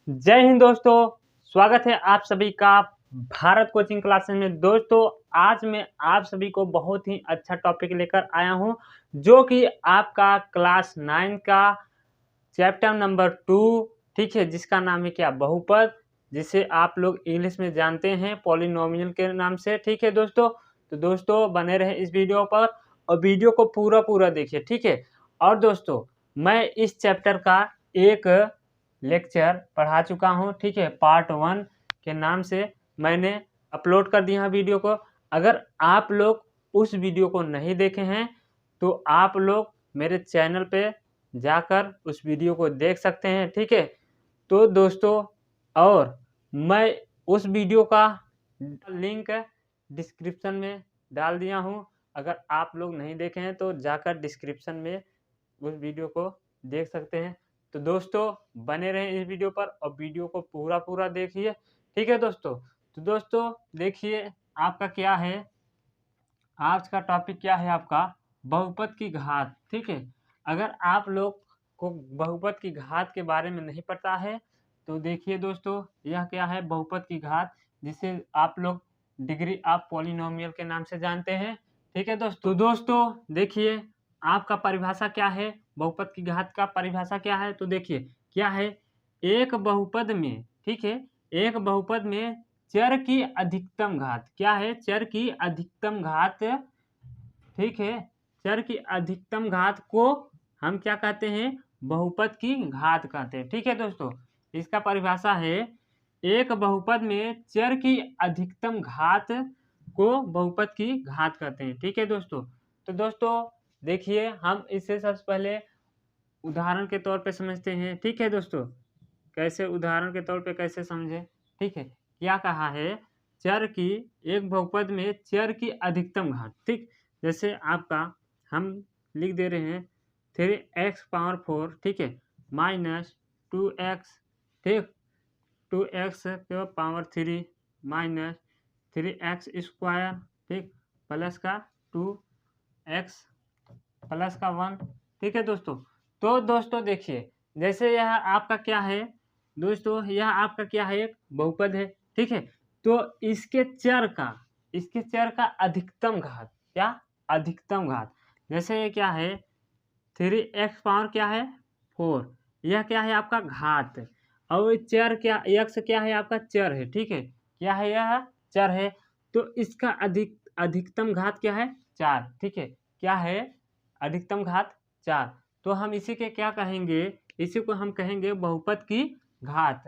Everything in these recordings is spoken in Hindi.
जय हिंद दोस्तों। स्वागत है आप सभी का भारत कोचिंग क्लासेस में। दोस्तों आज मैं आप सभी को बहुत ही अच्छा टॉपिक लेकर आया हूं जो कि आपका क्लास 9 का चैप्टर नंबर 2 ठीक है, जिसका नाम है क्या, बहुपद, जिसे आप लोग इंग्लिश में जानते हैं पॉलिनोमियल के नाम से। ठीक है दोस्तों, तो दोस्तों बने रहे इस वीडियो पर और वीडियो को पूरा देखिए। ठीक है, और दोस्तों मैं इस चैप्टर का एक लेक्चर पढ़ा चुका हूं, ठीक है, पार्ट 1 के नाम से मैंने अपलोड कर दिया वीडियो को। अगर आप लोग उस वीडियो को नहीं देखे हैं तो आप लोग मेरे चैनल पे जाकर उस वीडियो को देख सकते हैं। ठीक है, तो दोस्तों और मैं उस वीडियो का लिंक डिस्क्रिप्शन में डाल दिया हूं। अगर आप लोग नहीं देखे हैं तो जाकर डिस्क्रिप्शन में उस वीडियो को देख सकते हैं। तो दोस्तों बने रहें इस वीडियो पर और वीडियो को पूरा देखिए। ठीक है दोस्तों, तो दोस्तों देखिए आपका क्या है, आज का टॉपिक क्या है आपका, बहुपद की घात। ठीक है, अगर आप लोग को बहुपद की घात के बारे में नहीं पता है तो देखिए दोस्तों, यह क्या है, बहुपद की घात, जिसे आप लोग डिग्री ऑफ पॉलिनोमियल के नाम से जानते हैं। ठीक है दोस्तों, तो दोस्तों देखिए आपका परिभाषा क्या है, बहुपद की घात का परिभाषा क्या है। तो देखिए क्या है, एक बहुपद में, ठीक है, एक बहुपद में चर की अधिकतम घात, क्या है, चर की अधिकतम घात, ठीक है, चर की अधिकतम घात को हम क्या कहते हैं, बहुपद की घात कहते हैं। ठीक है दोस्तों, इसका परिभाषा है, एक बहुपद में चर की अधिकतम घात को बहुपद की घात कहते हैं। ठीक है दोस्तों, तो दोस्तों देखिए हम इसे सबसे पहले उदाहरण के तौर पे समझते हैं। ठीक है दोस्तों, कैसे उदाहरण के तौर पे कैसे समझे। ठीक है, क्या कहा है, चर की, एक बहुपद में चर की अधिकतम घात, ठीक, जैसे आपका हम लिख दे रहे हैं 3x⁴, ठीक है, माइनस 2x, ठीक, 2x के पावर 3 माइनस 3x², ठीक, प्लस का 2x प्लस का 1। ठीक है दोस्तों, तो दोस्तों देखिए जैसे यह आपका क्या है दोस्तों, यह आपका क्या है, एक बहुपद है। ठीक है, तो इसके चर का अधिकतम घात, क्या, अधिकतम घात, जैसे ये क्या है 3x⁴ क्या है 4, यह क्या है आपका घात, और चर क्या, x क्या है आपका चर है। ठीक है, क्या है, यह चर है, तो इसका अधिकतम घात क्या है 4। ठीक है, क्या है, अधिकतम घात 4, तो हम इसी के क्या कहेंगे, इसी को हम कहेंगे बहुपद की घात।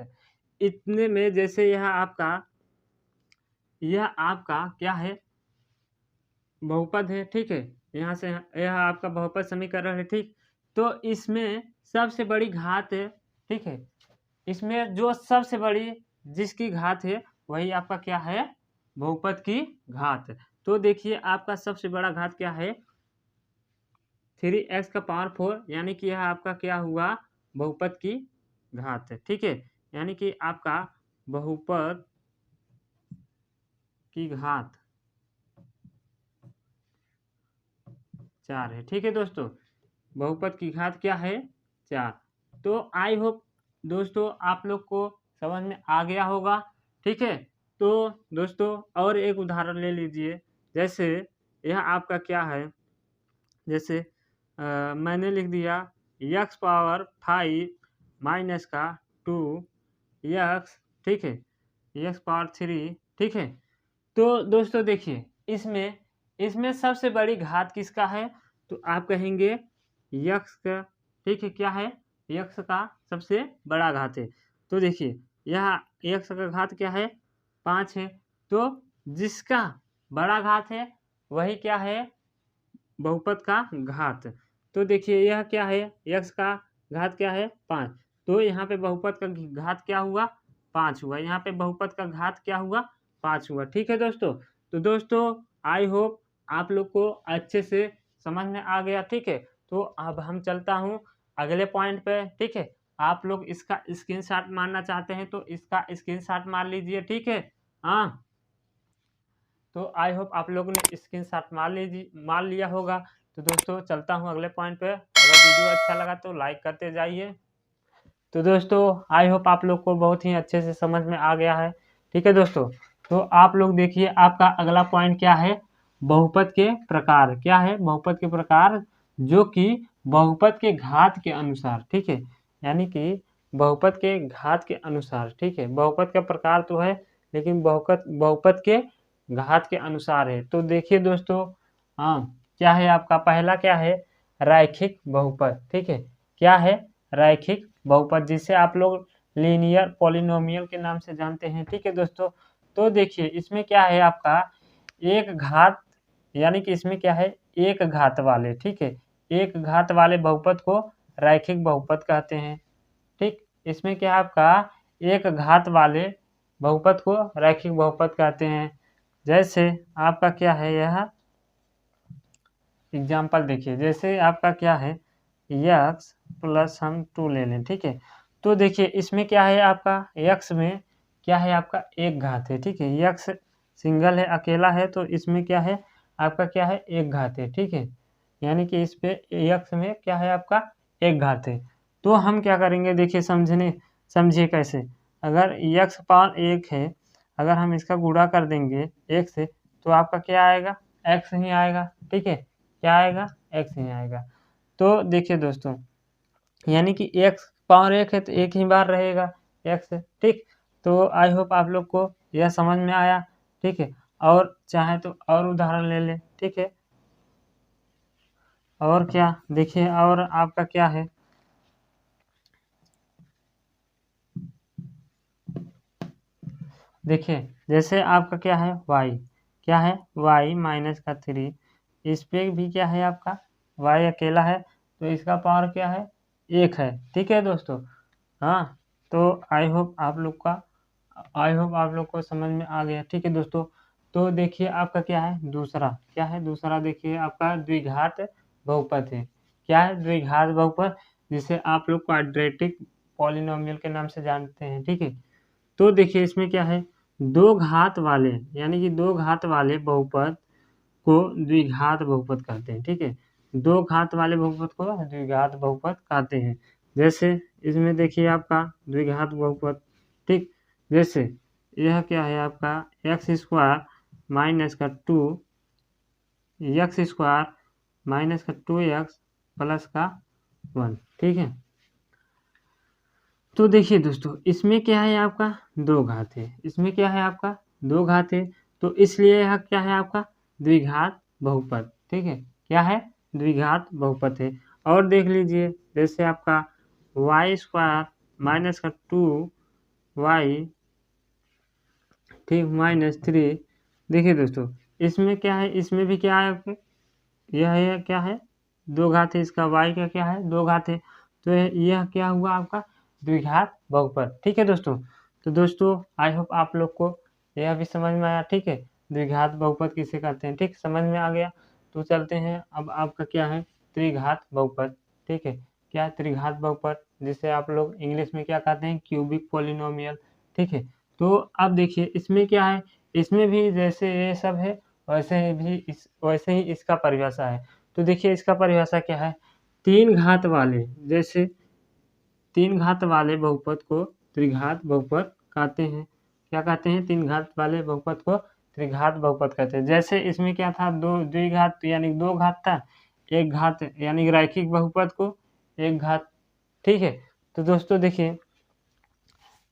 इतने में जैसे यह आपका क्या है, बहुपद है। ठीक है, यहाँ से यह आपका बहुपद समीकरण है। ठीक, तो इसमें सबसे बड़ी घात है, ठीक है, इसमें जो सबसे बड़ी जिसकी घात है वही आपका क्या है, बहुपद की घात। तो देखिए आपका सबसे बड़ा घात क्या है, 3x⁴, यानी कि यह आपका क्या हुआ, बहुपद की घात है। ठीक है, यानी कि आपका बहुपद की घात 4 है। ठीक है दोस्तों, बहुपद की घात क्या है, 4। तो आई होप दोस्तों आप लोग को समझ में आ गया होगा। ठीक है, तो दोस्तों और एक उदाहरण ले लीजिए, जैसे यह आपका क्या है, जैसे मैंने लिख दिया x⁵ माइनस का 2x, ठीक है, x⁴, ठीक है। तो दोस्तों देखिए इसमें सबसे बड़ी घात किसका है, तो आप कहेंगे यक्स का। ठीक है, क्या है, यक्स का सबसे बड़ा घात है। तो देखिए यह यक्स का घात क्या है, 5 है, तो जिसका बड़ा घात है वही क्या है, बहुपद का घात। तो देखिए यह क्या है, यक्स का घात क्या है 5, तो यहाँ पे बहुपद का घात क्या हुआ, 5 हुआ, यहाँ पे बहुपद का घात क्या हुआ, 5 हुआ। ठीक है दोस्तों, तो दोस्तों आई होप आप लोग को अच्छे से समझ में आ गया। ठीक है, तो अब हम चलता हूँ अगले पॉइंट पे। ठीक है, आप लोग इसका स्क्रीनशॉट मारना चाहते हैं तो इसका स्क्रीनशॉट मार लीजिए। ठीक है, हाँ, तो आई होप आप लोगों ने स्क्रीनशॉट मार लिया होगा। तो दोस्तों चलता हूँ अगले पॉइंट पे। अगर वीडियो अच्छा लगा तो लाइक करते जाइए। तो दोस्तों आई होप आप लोग को बहुत ही अच्छे से समझ में आ गया है। ठीक है दोस्तों, तो आप लोग देखिए आपका अगला पॉइंट क्या है, बहुपद के प्रकार। क्या है, बहुपद के प्रकार, जो कि बहुपद के घात के अनुसार, ठीक है, यानी कि बहुपद के घात के अनुसार, ठीक है, बहुपद का प्रकार तो है लेकिन बहुपद बहुपद के घात के अनुसार है। तो देखिए दोस्तों, हाँ, क्या है आपका पहला, क्या है, रैखिक बहुपद। ठीक है, क्या है, रैखिक बहुपद, जिसे आप लोग लीनियर पॉलिनोमियल के नाम से जानते हैं। ठीक है दोस्तों, तो देखिए इसमें क्या है आपका एक घात, यानी कि इसमें क्या है एक घात वाले, ठीक है, एक घात वाले बहुपद को रैखिक बहुपद कहते हैं। ठीक, इसमें क्या है आपका एक घात वाले बहुपद को रैखिक बहुपद कहते हैं। जैसे आपका क्या है, यह एग्जाम्पल देखिए, जैसे आपका क्या है यक्स प्लस हम 2 ले लें। ठीक है, तो देखिए इसमें क्या है आपका यक्स में क्या है आपका एक घात है। ठीक है, यक्स सिंगल है, अकेला है, तो इसमें क्या है आपका क्या है एक घात है। ठीक है, यानी कि इस पे यक्स में क्या है आपका एक घात है। तो हम क्या करेंगे, देखिए समझिए कैसे, अगर यक्स पावर एक है, अगर हम इसका गुणा कर देंगे एक से, तो आपका क्या आएगा, एक्स ही आएगा। ठीक है, क्या आएगा, एक्स ही आएगा। तो देखिए दोस्तों, यानी कि एक्स पावर एक है तो एक ही बार रहेगा एक्स। ठीक, तो आई होप आप लोग को यह समझ में आया। ठीक है, और चाहे तो और उदाहरण ले लें। ठीक है, और क्या देखिए, और आपका क्या है, देखिए जैसे आपका क्या है y, क्या है y माइनस का 3, इस पे भी क्या है आपका y अकेला है, तो इसका पावर क्या है एक है। ठीक है दोस्तों, हाँ, तो आई होप आप लोग को समझ में आ गया। ठीक है दोस्तों, तो देखिए आपका क्या है दूसरा, क्या है दूसरा, देखिए आपका द्विघात बहुपद है। क्या है, द्विघात बहुपद, जिसे आप लोग क्वाड्रेटिक पॉलिनोमियल के नाम से जानते हैं। ठीक है, तो देखिए इसमें क्या है दो घात वाले, यानी कि दो घात वाले बहुपद को द्विघात बहुपद कहते हैं। ठीक है, दो घात वाले बहुपद को द्विघात बहुपद कहते हैं। जैसे इसमें देखिए आपका द्विघात बहुपद, ठीक, जैसे यह क्या है आपका एक्स स्क्वायर माइनस का 2 एक्स स्क्वायर माइनस का 2x प्लस का 1। ठीक है, तो देखिए दोस्तों इसमें क्या है आपका दो घात है, इसमें क्या है आपका दो घात है, तो इसलिए यह क्या है आपका द्विघात बहुपद। ठीक है, क्या है द्विघात बहुपद है। और देख लीजिए जैसे आपका वाई स्क्वायर माइनस का 2y, ठीक, माइनस 3। देखिए दोस्तों इसमें क्या है, इसमें भी क्या है आपके यह है क्या है दो घात है, इसका y का क्या है दो घात है, तो यह क्या हुआ आपका द्विघात बहुपद। ठीक है दोस्तों, तो दोस्तों आई होप आप लोग को यह भी समझ में आया। ठीक है, द्विघात बहुपद किसे कहते हैं, ठीक, समझ में आ गया। तो चलते हैं अब आपका क्या है त्रिघात बहुपद। ठीक है, क्या है त्रिघात बहुपद, जिसे आप लोग इंग्लिश में क्या कहते हैं क्यूबिक पॉलिनोमियल। ठीक है, तो अब देखिए इसमें क्या है, इसमें भी जैसे ये सब है वैसे ही इसका परिभाषा है। तो देखिए इसका परिभाषा क्या है, तीन घात वाले, जैसे तीन घात वाले बहुपद को त्रिघात बहुपद कहते हैं। क्या कहते हैं, तीन घात वाले बहुपद को त्रिघात बहुपद कहते हैं। जैसे इसमें क्या था दो द्विघात यानी दो घात था, एक घात यानी रैखिक बहुपद को एक घात। ठीक है, तो दोस्तों देखिए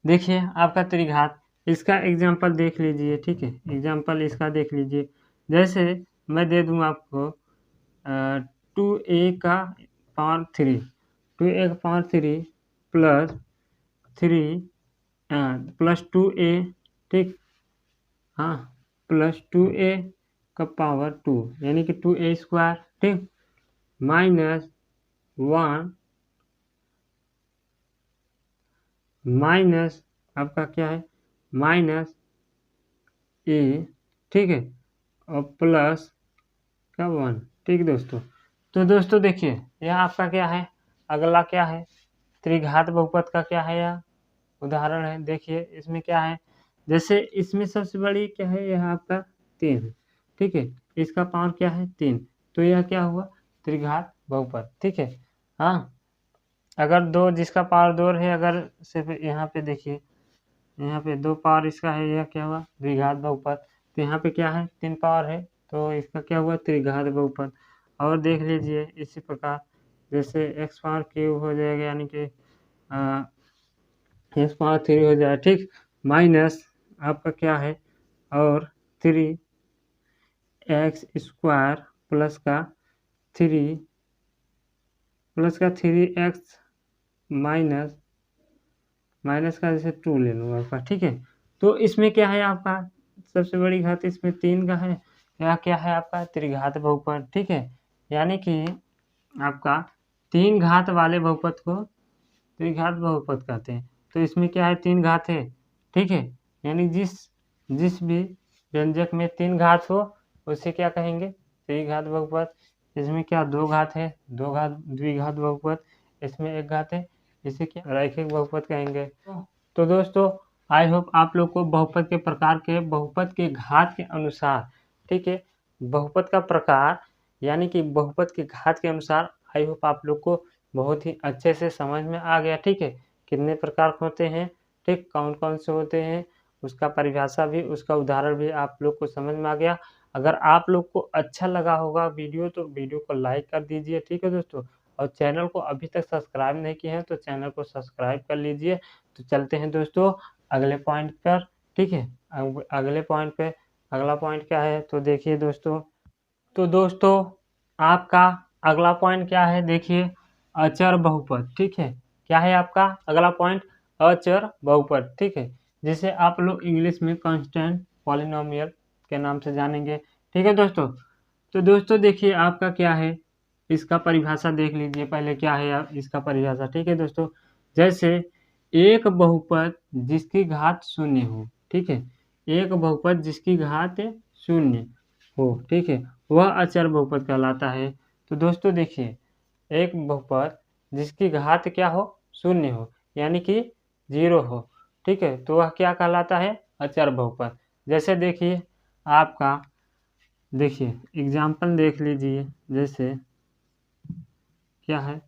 देखिए आपका त्रिघात, इसका एग्जाम्पल देख लीजिए। ठीक है, एग्जाम्पल इसका देख लीजिए, जैसे मैं दे दूँ आपको 2a का पावर 3, 2a का पावर 3 प्लस 3 प्लस 2a, ठीक, हाँ, प्लस 2a का पावर 2 यानी कि 2a स्क्वायर, ठीक, माइनस 1 माइनस आपका क्या है माइनस ए, ठीक है, और प्लस का 1। ठीक दोस्तों, तो दोस्तों देखिए यह आपका क्या है अगला क्या है त्रिघात बहुपद का क्या है यह उदाहरण है। देखिए इसमें क्या है, जैसे इसमें सबसे बड़ी क्या है यह आपका 3 है। ठीक है, इसका पावर क्या है 3, तो यह क्या हुआ त्रिघात बहुपद। ठीक है, हाँ, अगर दो जिसका पावर 2 है, अगर सिर्फ यहाँ पे देखिए, यहाँ पे 2 पावर इसका है, यह क्या हुआ द्विघात बहुपद। तो यहाँ पे क्या है 3 पावर है, तो इसका क्या हुआ त्रिघात बहुपद। और देख लीजिए इसी प्रकार जैसे एक्स पावर क्यूब हो जाएगा, यानी कि एक्स पावर 3 हो जाए, ठीक, माइनस आपका क्या है और 3 एक्स स्क्वायर प्लस का 3 एक्स माइनस का जैसे 2 ले लूँगा आपका, ठीक है। तो इसमें क्या है आपका सबसे बड़ी घात इसमें 3 का है, या क्या है आपका त्रिघात बहुपद, ठीक है। यानी कि आपका 3 घात वाले बहुपद को त्रिघात बहुपद कहते हैं। तो इसमें क्या है 3 घात है, ठीक है। यानी जिस भी व्यंजक में 3 घात हो उसे क्या कहेंगे त्रिघात बहुपद। इसमें क्या 2 घात है, 2 घात द्विघात बहुपद, इसमें 1 घात है, इसे क्या रैखिक बहुपद कहेंगे। तो दोस्तों आई होप आप लोग को बहुपद के प्रकार के बहुपद के घात के अनुसार, ठीक है, बहुपद का प्रकार यानी कि बहुपद के घात के अनुसार आई होप आप लोग को बहुत ही अच्छे से समझ में आ गया, ठीक है। कितने प्रकार के होते हैं, ठीक, कौन कौन से होते हैं, उसका परिभाषा भी, उसका उदाहरण भी आप लोग को समझ में आ गया। अगर आप लोग को अच्छा लगा होगा वीडियो तो वीडियो को लाइक कर दीजिए, ठीक है दोस्तों। और चैनल को अभी तक सब्सक्राइब नहीं किए हैं तो चैनल को सब्सक्राइब कर लीजिए। तो चलते हैं दोस्तों अगले पॉइंट पर, ठीक है। अगले पॉइंट पे अगला पॉइंट क्या है तो देखिए दोस्तों, तो दोस्तों आपका अगला पॉइंट क्या है देखिए, अचर बहुपद, ठीक है। क्या है आपका अगला पॉइंट अचर बहुपद, ठीक है, जिसे आप लोग इंग्लिश में कांस्टेंट पॉलिनोमियल के नाम से जानेंगे, ठीक है दोस्तों। तो दोस्तों देखिए आपका क्या है, इसका परिभाषा देख लीजिए पहले क्या है इसका परिभाषा, ठीक है दोस्तों। जैसे एक बहुपद जिसकी घात शून्य हो, ठीक है, एक बहुपद जिसकी घात शून्य हो, ठीक है, वह अचर बहुपद कहलाता है। तो दोस्तों देखिए एक बहुपद जिसकी घात क्या हो शून्य हो, यानी कि 0 हो, ठीक है, तो वह क्या कहलाता है अचर बहुपद। जैसे देखिए आपका देखिए एग्जाम्पल देख लीजिए, जैसे क्या है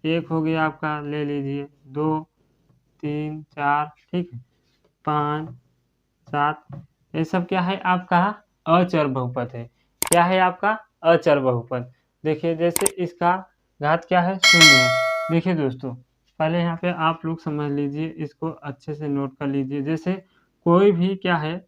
एक हो गया आपका, ले लीजिए 2 3 4, ठीक है, 5 7, ये सब क्या है आपका अचर बहुपद है। क्या है आपका अचर बहुपद। देखिए जैसे इसका घात क्या है शून्य है। देखिए दोस्तों पहले यहाँ पे आप लोग समझ लीजिए, इसको अच्छे से नोट कर लीजिए। जैसे कोई भी क्या है,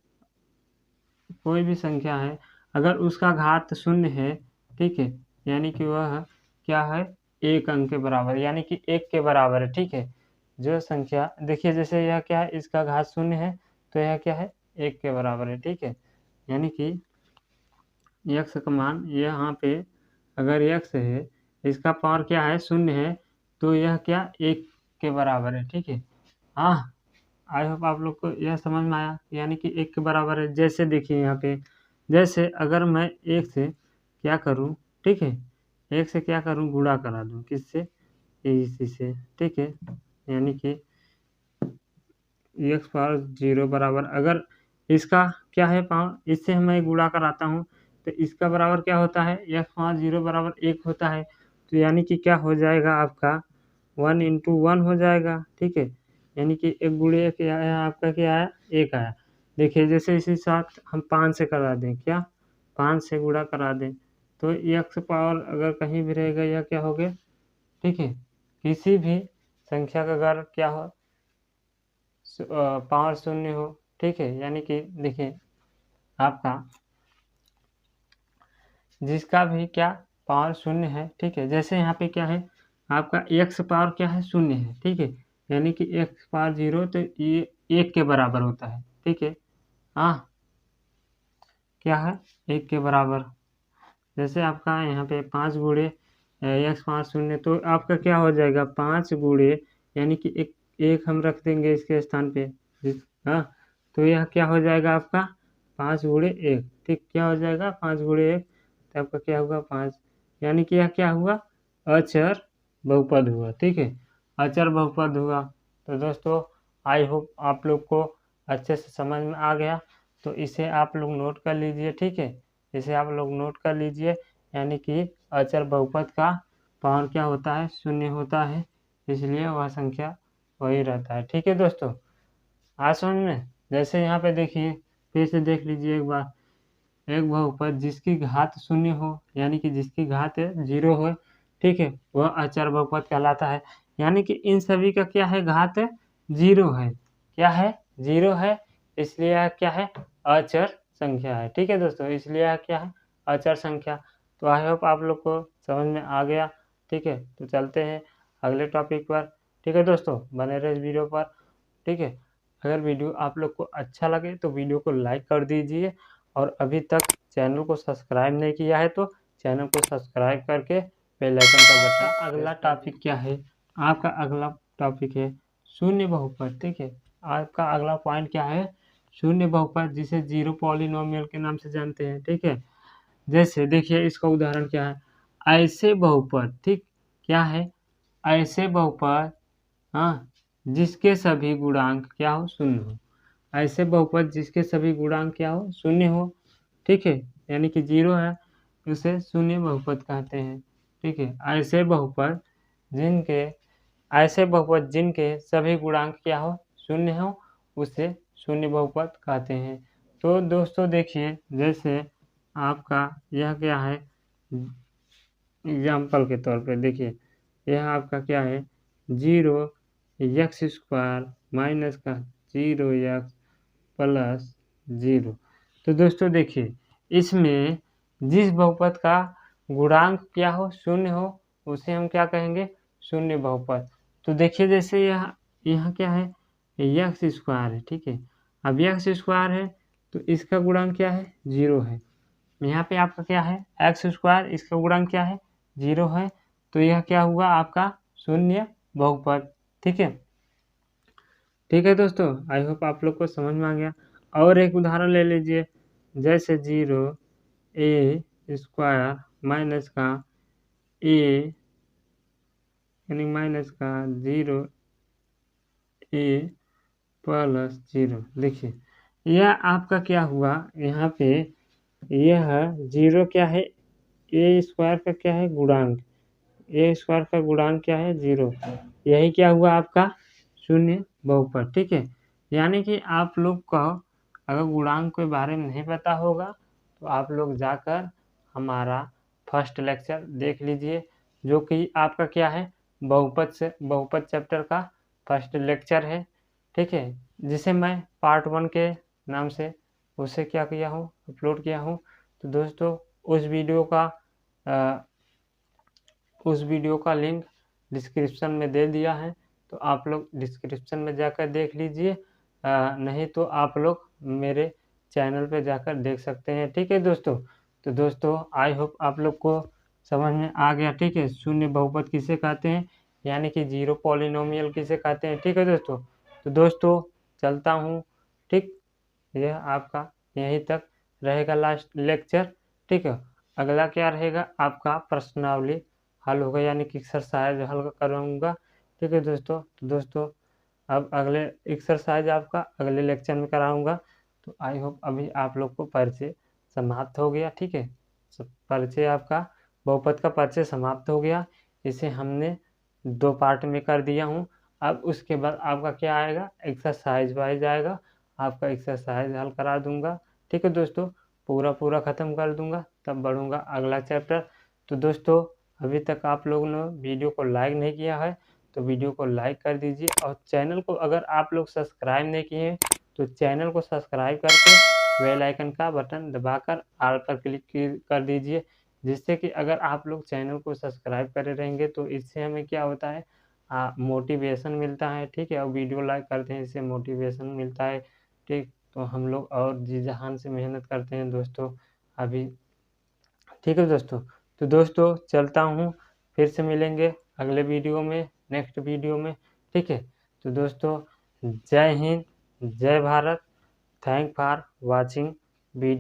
कोई भी संख्या है अगर उसका घात शून्य है, ठीक है, यानी कि वह क्या है एक अंक के बराबर, यानी कि 1 के बराबर है, ठीक है। जो संख्या देखिए जैसे यह क्या है इसका घात शून्य है, तो यह क्या है 1 के बराबर है, ठीक है। यानी कि x का मान यहाँ पे अगर x है, इसका पावर क्या है शून्य है, तो यह क्या 1 के बराबर है, ठीक है। हाँ आई होप आप लोग को यह समझ में आया, यानी कि 1 के बराबर है। जैसे देखिए यहाँ पे जैसे अगर मैं 1 से क्या करूँ, ठीक है, 1 से क्या करूँ गुणा करा दूँ किससे, इसी से, ठीक है। यानी कि एक्स पावर 0 बराबर अगर इसका क्या है पावर, इससे मैं गुणा कराता हूँ तो इसका बराबर क्या होता है एक्स पावर 0 बराबर 1 होता है। तो यानी कि क्या हो जाएगा आपका 1 × 1 हो जाएगा, ठीक है। यानी कि 1 × 1 आया आपका क्या आया 1 आया। देखिए जैसे इसी साथ हम 5 से करा दें, क्या 5 से गुणा करा दें तो एक्स पावर अगर कहीं भी रहेगा यह क्या हो गया, ठीक है। किसी भी संख्या का अगर क्या हो पावर शून्य हो, ठीक है, यानी कि देखिए आपका जिसका भी क्या पावर शून्य है, ठीक है। जैसे यहाँ पे क्या है आपका x पावर क्या है शून्य है, ठीक है, यानी कि x पावर 0 तो ये 1 के बराबर होता है, ठीक है। हाँ क्या है 1 के बराबर। जैसे आपका यहाँ पे 5 गुणे एक्स पावर शून्य, तो आपका क्या हो जाएगा 5 गुणे यानी कि एक हम रख देंगे इसके स्थान पे, हाँ, तो यह क्या हो जाएगा आपका 5 गुणे 1, ठीक, क्या हो जाएगा 5 गुणे 1, तो आपका क्या होगा 5, यानी कि यह क्या हुआ अचर बहुपद हुआ, ठीक है, अचर बहुपद हुआ। तो दोस्तों आई होप आप लोग को अच्छे से समझ में आ गया, तो इसे आप लोग नोट कर लीजिए, ठीक है, इसे आप लोग नोट कर लीजिए। यानी कि अचर बहुपद का पावर क्या होता है शून्य होता है, इसलिए वह संख्या वही रहता है। ठीक है दोस्तों, आज समझ में। जैसे यहाँ पे देखिए, फिर से देख लीजिए एक बार, एक बहुपद जिसकी घात शून्य हो, यानी कि जिसकी घात 0 हो, ठीक है, वह अचर बहुपद कहलाता है। यानी कि इन सभी का क्या है, घात 0 है। क्या है, 0 है, इसलिए यह क्या है, अचर संख्या है। ठीक है दोस्तों, इसलिए यह क्या है, अचर संख्या। तो आई होप आप लोग को समझ में आ गया। ठीक है, तो चलते हैं अगले टॉपिक पर। ठीक है दोस्तों, बने रहे इस वीडियो पर। ठीक है, अगर वीडियो आप लोग को अच्छा लगे तो वीडियो को लाइक कर दीजिए, और अभी तक चैनल को सब्सक्राइब नहीं किया है तो चैनल को सब्सक्राइब करके बेल आइकन का बटन। अगला टॉपिक क्या है, आपका अगला टॉपिक है शून्य बहुपद। ठीक है, आपका अगला पॉइंट क्या है, शून्य बहुपद, जिसे जीरो पॉलिनोमियल के नाम से जानते हैं। ठीक है, जैसे देखिए इसका उदाहरण क्या है, ऐसे बहुपद, ठीक, क्या है, ऐसे बहुपद, हाँ, जिसके सभी गुणांक क्या हो, शून्य हो। ऐसे बहुपद जिसके सभी गुणांक क्या हो, शून्य हो। ठीक है, यानी कि 0 है, उसे शून्य बहुपद कहते हैं। ठीक है, ऐसे बहुपद जिनके सभी गुणांक क्या हो, शून्य हो, उसे शून्य बहुपद कहते हैं। तो दोस्तों देखिए, जैसे आपका यह क्या है, एग्जाम्पल के तौर पे देखिए, यह आपका क्या है, 0 x² माइनस का 0x प्लस 0। तो दोस्तों देखिए, इसमें जिस बहुपद का गुणांक क्या हो, शून्य हो, उसे हम क्या कहेंगे, शून्य बहुपद। तो देखिए जैसे यहाँ क्या है, x² है। ठीक है, अब x² है तो इसका गुणांक क्या है, 0 है। यहाँ पे आपका क्या है, x², इसका गुणांक क्या है, 0 है। तो यह क्या हुआ, आपका शून्य बहुपद। ठीक है, ठीक है दोस्तों, आई होप आप लोग को समझ में आ गया। और एक उदाहरण ले लीजिए, जैसे 0a² माइनस का a, यानी माइनस का 0a प्लस 0। देखिए यह आपका क्या हुआ, यहाँ पे यह 0 क्या है, a² का क्या है, गुणांक, a² का गुणांक क्या है, 0। यही क्या हुआ, आपका शून्य बहुपद। ठीक है, यानी कि आप लोग को अगर गुणांक के बारे में नहीं पता होगा तो आप लोग जाकर हमारा फर्स्ट लेक्चर देख लीजिए, जो कि आपका क्या है, बहुपद चैप्टर का फर्स्ट लेक्चर है। ठीक है, जिसे मैं पार्ट 1 के नाम से उसे क्या किया हूँ, अपलोड किया हूँ। तो दोस्तों उस वीडियो का लिंक डिस्क्रिप्शन में दे दिया है, तो आप लोग डिस्क्रिप्शन में जाकर देख लीजिए, नहीं तो आप लोग मेरे चैनल पे जाकर देख सकते हैं। ठीक है दोस्तों, तो दोस्तों आई होप आप लोग को समझ में आ गया। ठीक है, शून्य बहुपद किसे कहते हैं, यानी कि जीरो पॉलिनोमियल किसे कहते हैं। ठीक है दोस्तों, तो दोस्तों चलता हूँ। ठीक, यह आपका यहीं तक रहेगा लास्ट लेक्चर। ठीक है, अगला क्या रहेगा, आपका प्रश्नावली हल होगा, यानी कि एक्सरसाइज हल करूँगा। ठीक है दोस्तों, तो दोस्तों अब अगले एक्सरसाइज आपका अगले लेक्चर में कराऊंगा। तो आई होप अभी आप लोग को परिचय समाप्त हो गया। ठीक है, परिचय आपका बहुपद का परिचय समाप्त हो गया। इसे हमने 2 पार्ट में कर दिया हूँ। अब उसके बाद आपका क्या आएगा, एक्सरसाइज वाइज आएगा, आपका एक्सरसाइज हल करा दूंगा। ठीक है दोस्तों, पूरा ख़त्म कर दूंगा, तब बढ़ूंगा अगला चैप्टर। तो दोस्तों अभी तक आप लोगों ने वीडियो को लाइक नहीं किया है तो वीडियो को लाइक कर दीजिए, और चैनल को अगर आप लोग सब्सक्राइब नहीं किए हैं तो चैनल को सब्सक्राइब करके बेल आइकन का बटन दबाकर ऑल पर क्लिक कर दीजिए, जिससे कि अगर आप लोग चैनल को सब्सक्राइब करे रहेंगे तो इससे हमें क्या होता है, मोटिवेशन मिलता है। ठीक है, और वीडियो लाइक करते हैं, इससे मोटिवेशन मिलता है। ठीक, तो हम लोग और जी जान से मेहनत करते हैं दोस्तों अभी। ठीक है दोस्तों, तो दोस्तों चलता हूँ, फिर से मिलेंगे अगले वीडियो में, नेक्स्ट वीडियो में। ठीक है, तो दोस्तों जय हिंद, जय Bharat, thank for watching video.